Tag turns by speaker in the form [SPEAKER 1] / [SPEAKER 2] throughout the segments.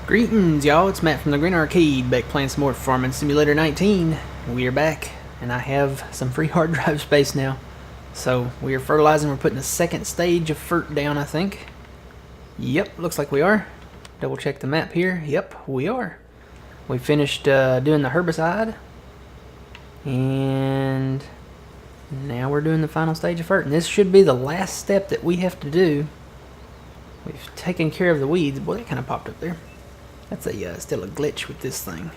[SPEAKER 1] Greetings, y'all. It's Matt from the Green Arcade, back playing some more Farming Simulator 19. We are back, and I have some free hard drive space now. So, we are fertilizing. We're putting the second stage of fert down, I think. Yep, looks like we are. Double check the map here. Yep, we are. We finished doing the herbicide. And now we're doing the final stage of fert. And this should be the last step that we have to do. We've taken care of the weeds. Boy, that kind of popped up there. That's still a glitch with this thing.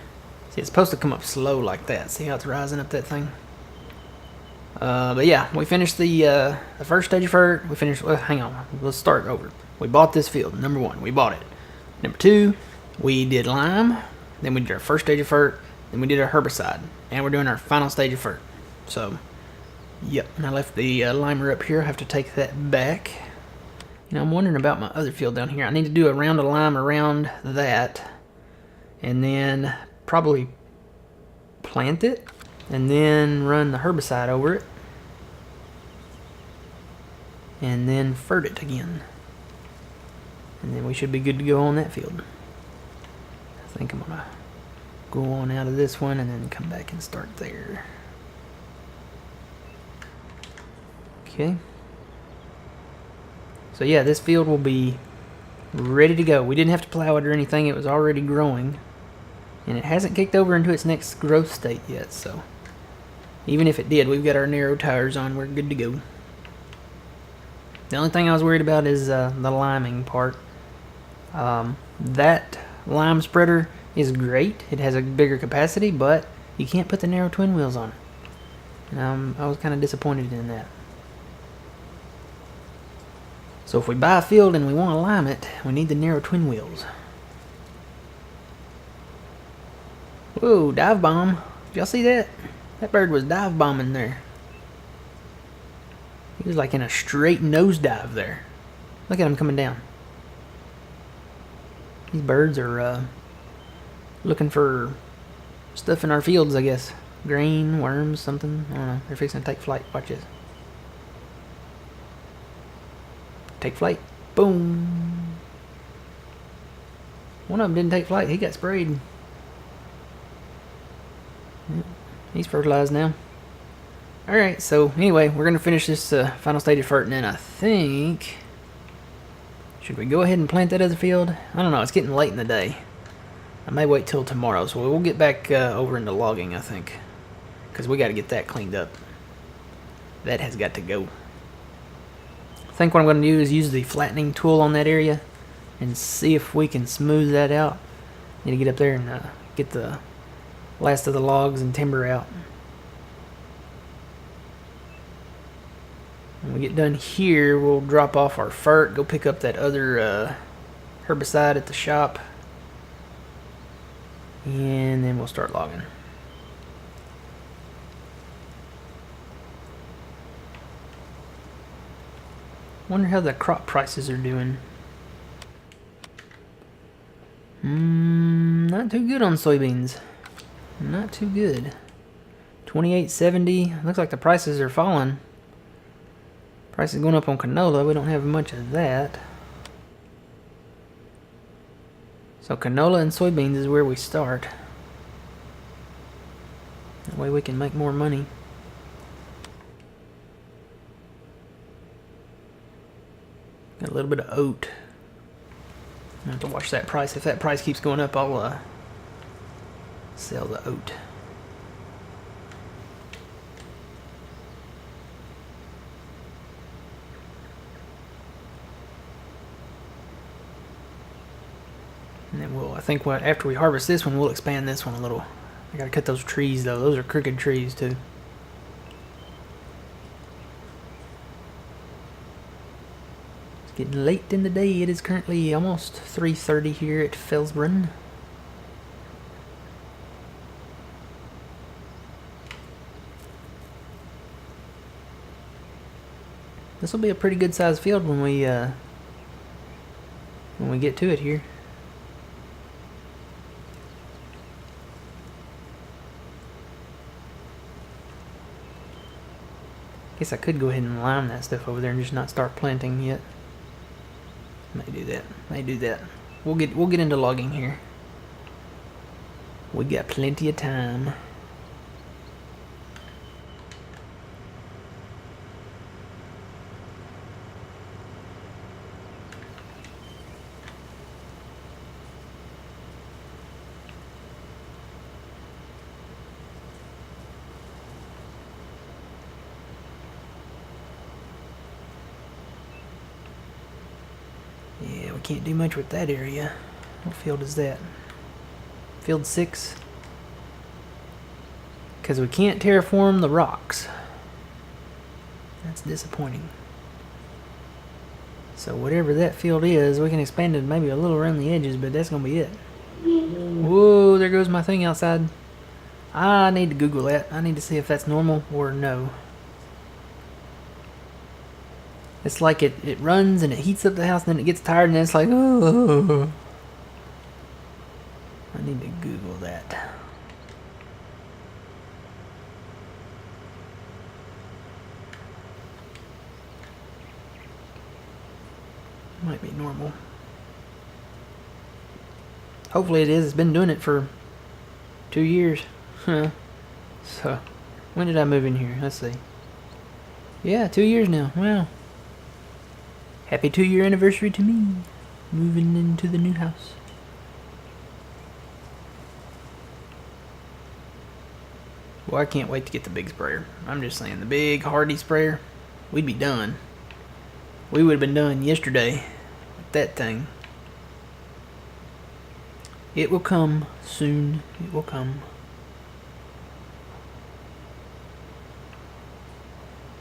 [SPEAKER 1] See, it's supposed to come up slow like that. See how it's rising up that thing? But yeah, we finished the first stage of fert. We finished. Well, hang on. Let's start over. We bought this field. Number one, we bought it. Number two, we did lime. Then we did our first stage of fert. Then we did our herbicide. And we're doing our final stage of fert. So, yep. And I left the limer up here. I have to take that back. You know, I'm wondering about my other field down here. I need to do a round of lime around that. And then probably plant it. And then run the herbicide over it. And then fert it again. And then we should be good to go on that field. I think I'm going to go on out of this one and then come back and start there. Okay. So yeah, this field will be ready to go. We didn't have to plow it or anything. It was already growing. And it hasn't kicked over into its next growth state yet. So even if it did, we've got our narrow tires on. We're good to go. The only thing I was worried about is the liming part. That lime spreader is great. It has a bigger capacity, but you can't put the narrow twin wheels on it. And I was kind of disappointed in that. So if we buy a field and we want to lime it, we need the narrow twin wheels. Whoa, dive bomb. Did y'all see that? That bird was dive bombing there. He was like in a straight nosedive there. Look at him coming down. These birds are looking for stuff in our fields, I guess. Grain, worms, something. I don't know. They're fixing to take flight. Watch this. Take flight. Boom. One of them didn't take flight. He got sprayed. Yep. He's fertilized now. Alright, so anyway, we're going to finish this final stage of fert, and then I think... Should we go ahead and plant that other field? I don't know. It's getting late in the day. I may wait till tomorrow, so we'll get back over into logging, I think. Because we got to get that cleaned up. That has got to go. I think what I'm going to do is use the flattening tool on that area and see if we can smooth that out. Need to get up there and get the last of the logs and timber out. When we get done here, we'll drop off our fert, go pick up that other herbicide at the shop, and then we'll start logging. Wonder how the crop prices are doing. Not too good on soybeans. Not too good. 28.70. Looks like the prices are falling. Prices going up on canola. We don't have much of that. So canola and soybeans is where we start. That way we can make more money. Got a little bit of oat. I have to watch that price. If that price keeps going up, I'll sell the oat. And then I think after we harvest this one, we'll expand this one a little. I gotta cut those trees though. Those are crooked trees too. Getting late in the day. It is currently almost 3:30 here at Felsbrunn. This will be a pretty good sized field when we get to it here. Guess I could go ahead and lime that stuff over there and just not start planting yet. May do that. We'll get into logging here. We got plenty of time. Yeah, we can't do much with that area. What field is that? Field 6. Because we can't terraform the rocks. That's disappointing. So whatever that field is, we can expand it maybe a little around the edges, but that's going to be it. Whoa, there goes my thing outside. I need to Google that. I need to see if that's normal or no. It's like it runs and it heats up the house and then it gets tired and then it's like, oh. I need to Google that. Might be normal. Hopefully it is. It's been doing it for 2 years. Huh. So, when did I move in here? Let's see. Yeah, 2 years now. Wow. Happy 2-year anniversary to me. Moving into the new house. Well, I can't wait to get the big sprayer. I'm just saying, the big hardy sprayer, we'd be done. We would have been done yesterday with that thing. It will come soon. It will come.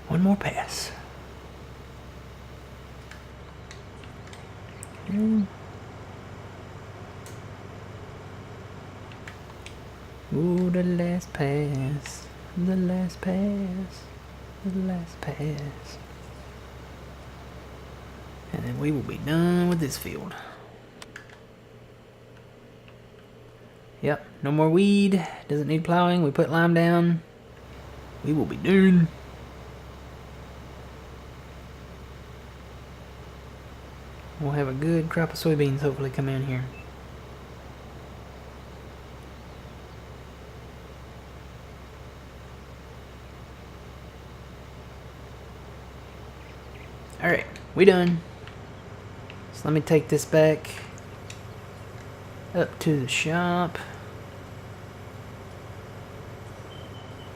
[SPEAKER 1] One more pass. Ooh, the last pass. The last pass. The last pass. And then we will be done with this field. Yep, no more weed. Doesn't need plowing. We put lime down. We will be done. We'll have a good crop of soybeans hopefully come in here. Alright, we done. So let me take this back up to the shop.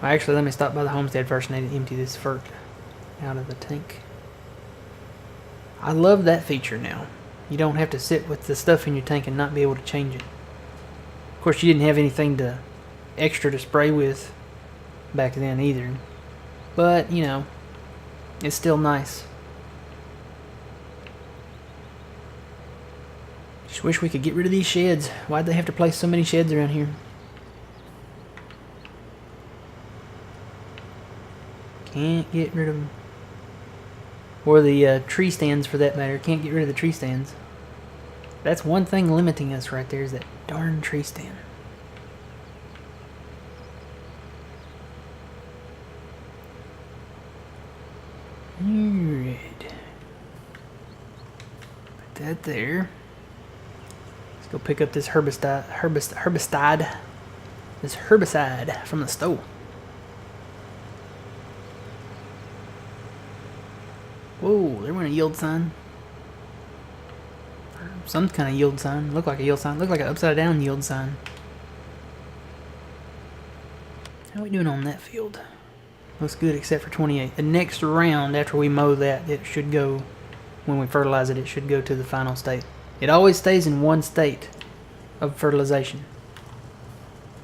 [SPEAKER 1] Well, actually, let me stop by the homestead first and I need to empty this fert out of the tank. I love that feature now. You don't have to sit with the stuff in your tank and not be able to change it. Of course, you didn't have anything extra to spray with back then either. But, you know, it's still nice. Just wish we could get rid of these sheds. Why'd they have to place so many sheds around here? Can't get rid of them. Or the tree stands, for that matter. Can't get rid of the tree stands. That's one thing limiting us right there, is that darn tree stand. Alright. Put that there. Let's go pick up this herbicide. This herbicide from the store. Whoa, there went a yield sign. Some kind of yield sign. Looked like a yield sign. Looked like an upside down yield sign. How are we doing on that field? Looks good except for 28. The next round after we mow that, it should go, when we fertilize it, it should go to the final state. It always stays in one state of fertilization.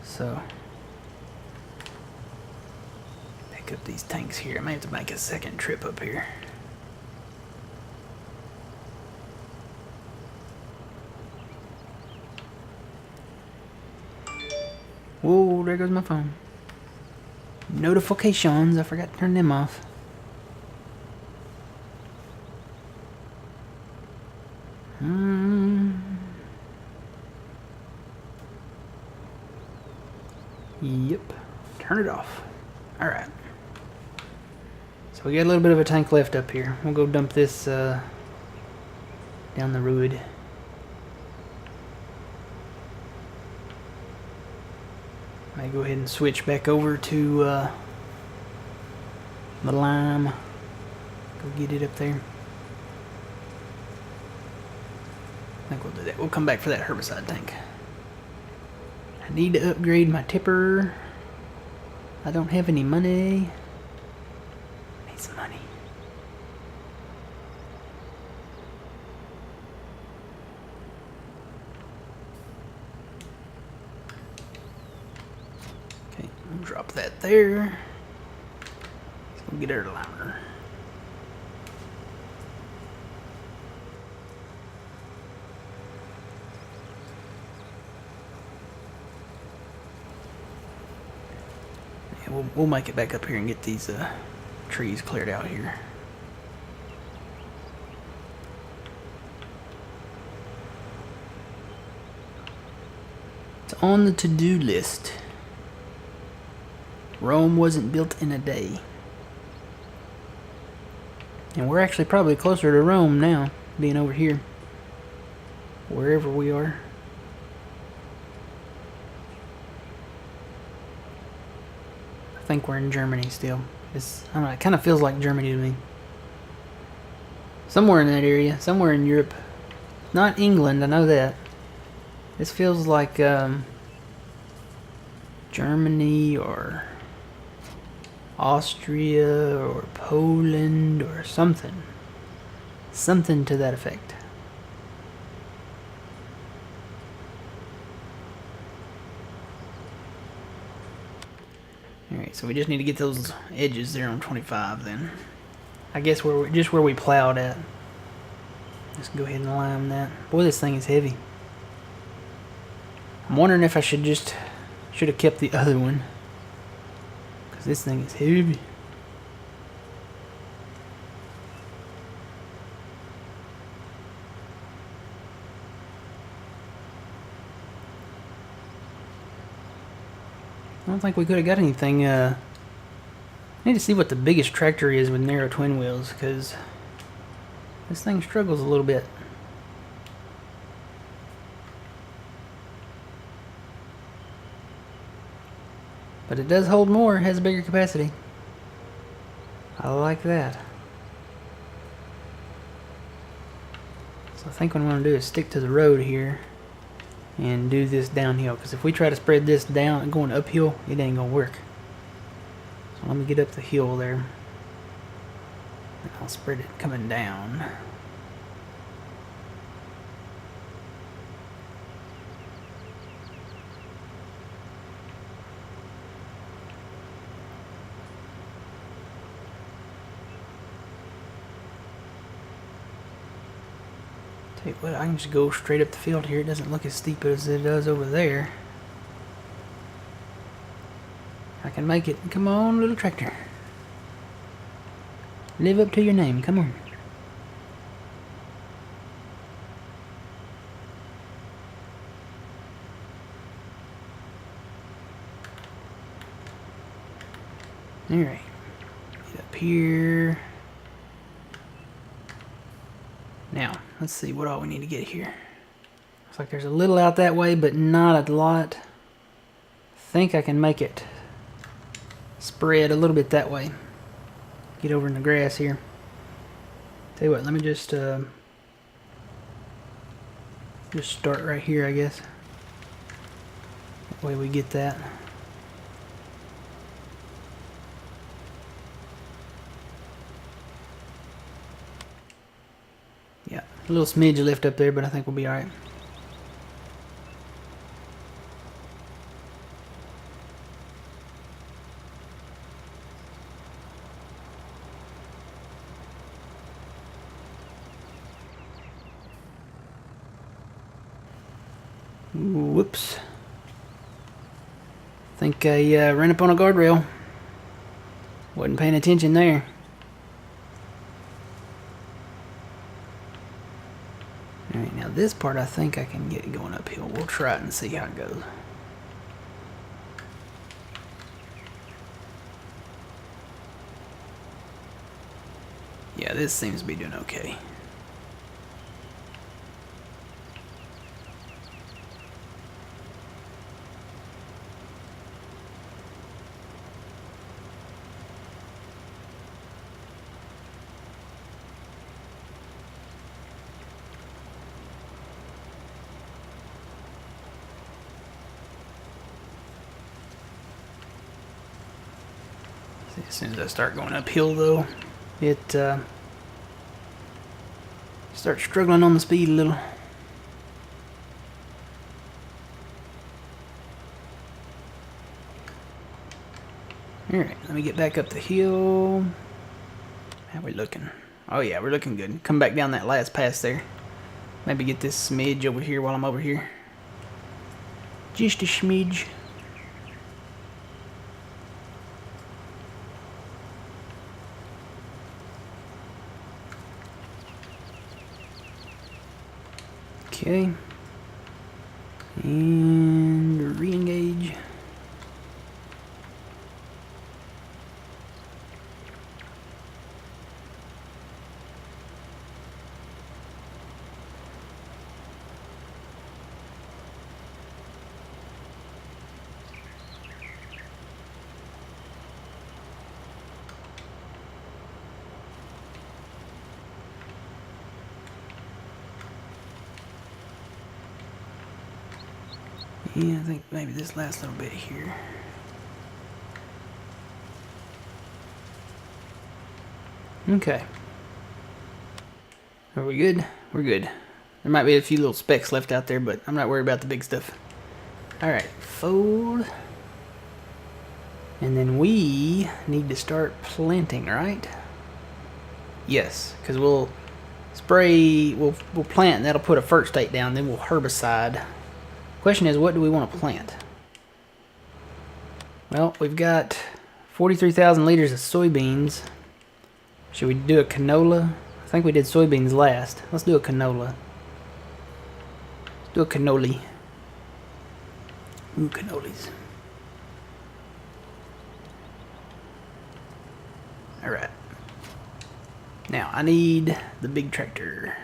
[SPEAKER 1] So, pick up these tanks here. I may have to make a second trip up here. Whoa, there goes my phone. Notifications, I forgot to turn them off. Yep, turn it off. Alright. So we got a little bit of a tank left up here. We'll go dump this down the road. May go ahead and switch back over to the lime. Go get it up there. I think we'll do that. We'll come back for that herbicide tank. I need to upgrade my tipper. I don't have any money. I need some money. Okay, we'll drop that there. We'll get our limer. We'll make it back up here and get these trees cleared out here. It's on the to-do list. Rome wasn't built in a day. And we're actually probably closer to Rome now, being over here. Wherever we are. I think we're in Germany still. I don't know, it kind of feels like Germany to me. Somewhere in that area, somewhere in Europe. Not England, I know that. This feels like Germany or Austria or Poland or something. Something to that effect. Alright, so we just need to get those edges there on 25 then. I guess just where we plowed at. Just go ahead and lime that. Boy, this thing is heavy. I'm wondering if I should have kept the other one. Because this thing is heavy. I don't think we could have got anything. I need to see what the biggest tractor is with narrow twin wheels, because this thing struggles a little bit. But it does hold more, has a bigger capacity. I like that. So I think what I'm going to do is stick to the road here and do this downhill, because if we try to spread this down and going uphill, it ain't gonna work. So let me get up the hill there, and I'll spread it coming down. Tell you what, I can just go straight up the field here. It doesn't look as steep as it does over there. I can make it. Come on, little tractor. Live up to your name. Come on. Alright. Get up here. Now, let's see what all we need to get here. Looks like there's a little out that way, but not a lot. I think I can make it spread a little bit that way. Get over in the grass here. Tell you what, let me just start right here, I guess. That way we get that. Yeah, a little smidge of lift up there, but I think we'll be alright. Whoops. Think I ran up on a guardrail. Wasn't paying attention there. Alright, now this part I think I can get going uphill. We'll try it and see how it goes. Yeah, this seems to be doing okay. As soon as I start going uphill, though, it starts struggling on the speed a little. Alright, let me get back up the hill. How we looking? Oh yeah, we're looking good. Come back down that last pass there. Maybe get this smidge over here while I'm over here. Just a smidge. Okay. And re-engage. Yeah, I think maybe this last little bit here. Okay. Are we good? We're good. There might be a few little specks left out there, but I'm not worried about the big stuff. Alright, fold. And then we need to start planting, right? Yes, because we'll spray, we'll plant, and that'll put a fert state down, then we'll herbicide. Question is, what do we want to plant? Well, we've got 43,000 liters of soybeans. Should we do a canola? I think we did soybeans last. Let's do a canola. Let's do a cannoli. Ooh, cannolis. Alright. Now, I need the big tractor.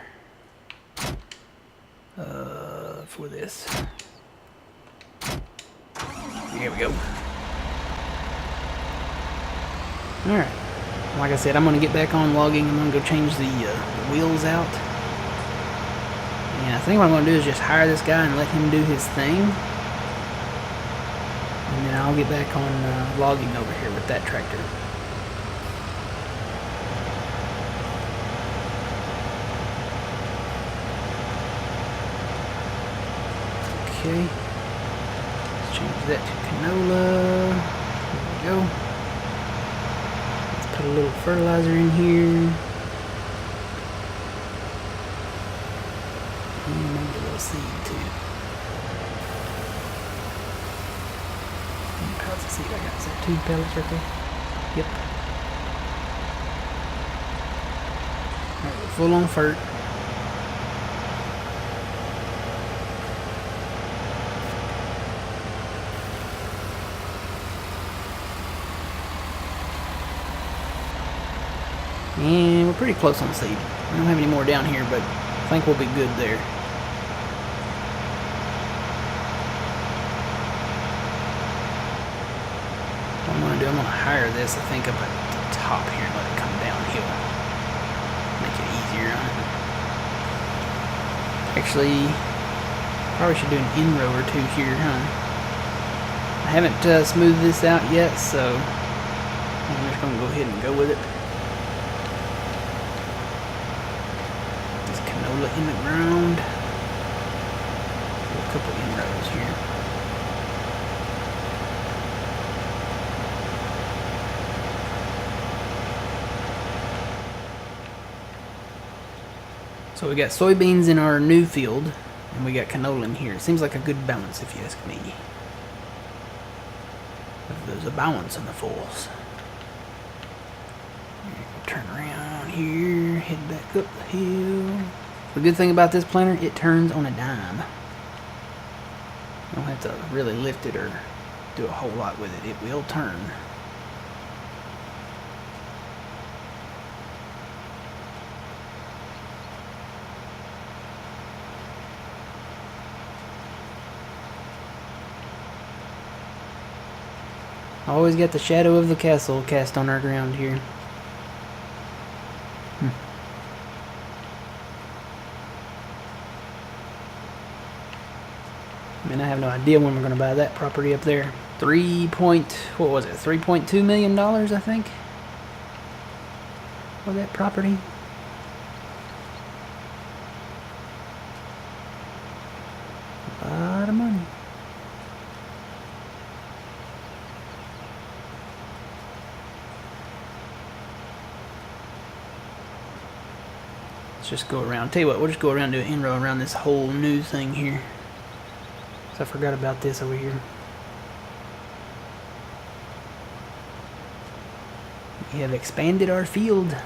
[SPEAKER 1] For this. Here we go. Alright. Like I said, I'm going to get back on logging. I'm going to go change the wheels out. And I think what I'm going to do is just hire this guy and let him do his thing. And then I'll get back on logging over here with that tractor. Okay, let's change that to canola. There we go. Let's put a little fertilizer in here. And maybe a little seed too. How many pallets of seed I got? Is that 2 pallets right there? Yep. Alright, we're full on fert. And we're pretty close on seed. We don't have any more down here, but I think we'll be good there. What I'm going to do, I'm going to hire this, I think, up at the top here and let it come downhill. Make it easier on it. Actually, probably should do an in-row or two here, huh? I haven't smoothed this out yet, so I'm just going to go ahead and go with it. In the ground. Do a couple inroads here. So we got soybeans in our new field, and we got canola in here. It seems like a good balance, if you ask me. If there's a balance in the force. Turn around here, head back up the hill. The good thing about this planter, it turns on a dime. You don't have to really lift it or do a whole lot with it. It will turn. Always got the shadow of the castle cast on our ground here. I mean, I have no idea when we're going to buy that property up there. what was it, $3.2 million, I think, for that property. A lot of money. Let's just go around. Tell you what, we'll just go around and do an in-row around this whole new thing here. So I forgot about this over here. We have expanded our field.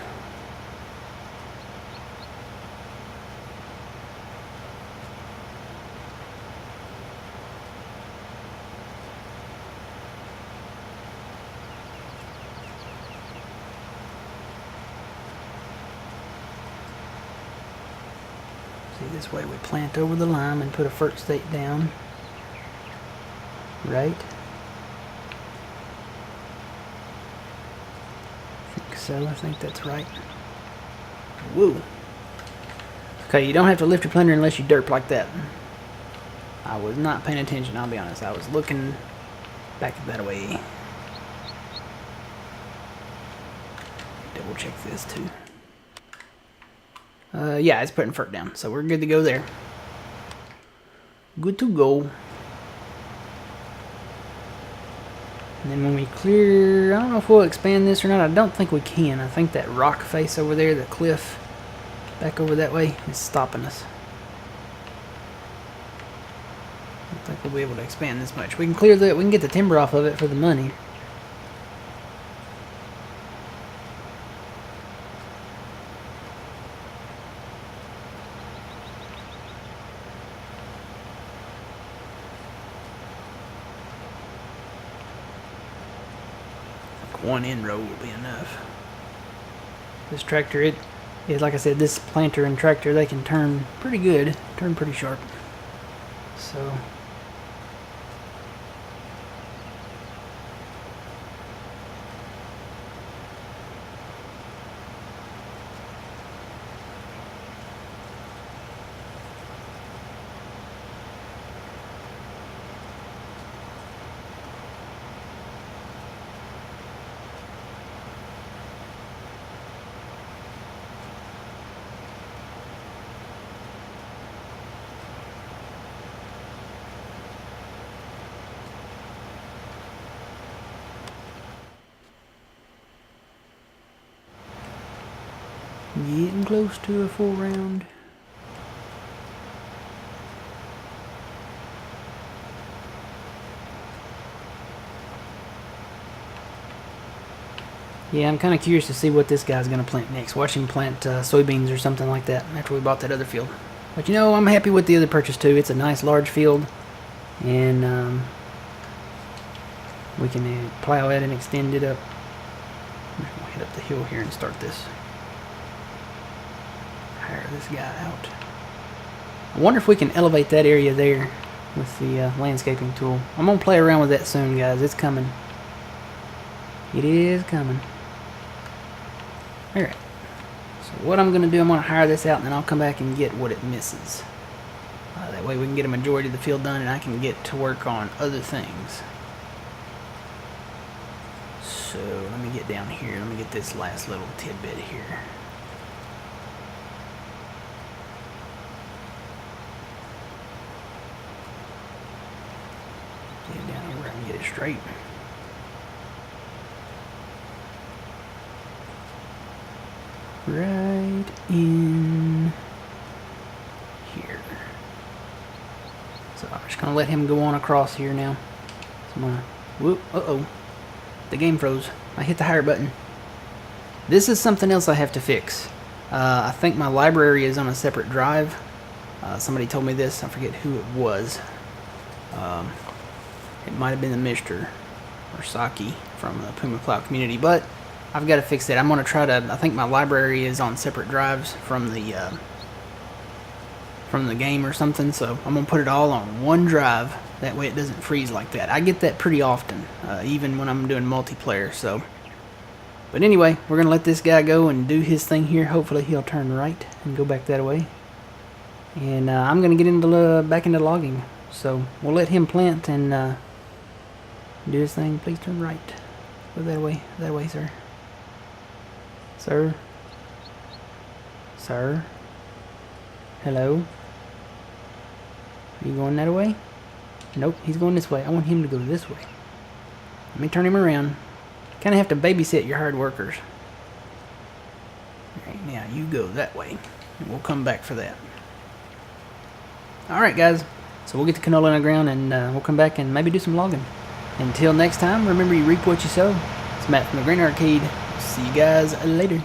[SPEAKER 1] See, this way we plant over the lime and put a fert stake down. Right? So I think that's right. Woo. Okay, you don't have to lift your planter unless you derp like that. I was not paying attention, I'll be honest. I was looking back that way. Double check this too. Yeah, it's putting fert down, so we're good to go there. Good to go. And then when we clear, I don't know if we'll expand this or not. I don't think we can. I think that rock face over there, the cliff back over that way, is stopping us. I don't think we'll be able to expand this much. We can clear that. We can get the timber off of it for the money. One in-row will be enough. This tractor, it is, like I said, this planter and tractor, they can turn pretty good, turn pretty sharp. So getting close to a full round. Yeah, I'm kind of curious to see what this guy's going to plant next. Watch him plant soybeans or something like that after we bought that other field. But you know, I'm happy with the other purchase too. It's a nice large field, and we can plow it and extend it up. I'm just going to head up the hill here and start this. Hire this guy out. I wonder if we can elevate that area there with the landscaping tool. I'm going to play around with that soon, guys. It's coming. It is coming. Alright. So what I'm going to do, I'm going to hire this out and then I'll come back and get what it misses. That way we can get a majority of the field done and I can get to work on other things. So let me get down here. Let me get this last little tidbit here. Get down here where I can get it straight. Right in here. So I'm just going to let him go on across here now. So I'm going to, whoop, uh-oh. The game froze. I hit the hire button. This is something else I have to fix. I think my library is on a separate drive. Somebody told me this. I forget who it was. It might have been the Mr. or Saki from the Puma Plow community, but I've got to fix that. I'm going to try to, I think my library is on separate drives from the game or something, so I'm going to put it all on one drive. That way it doesn't freeze like that. I get that pretty often, even when I'm doing multiplayer, so. But anyway, we're going to let this guy go and do his thing here. Hopefully he'll turn right and go back that way. And I'm going to get into back into logging. So we'll let him plant and Do this thing. Please turn right. Go that way. That way, sir. Sir. Sir. Hello. Are you going that way? Nope, he's going this way. I want him to go this way. Let me turn him around. Kind of have to babysit your hard workers. Alright, now you go that way. And we'll come back for that. Alright, guys. So we'll get the canola in the ground and we'll come back and maybe do some logging. Until next time, remember you reap what you sow. It's Matt from the Green Arcade. See you guys later.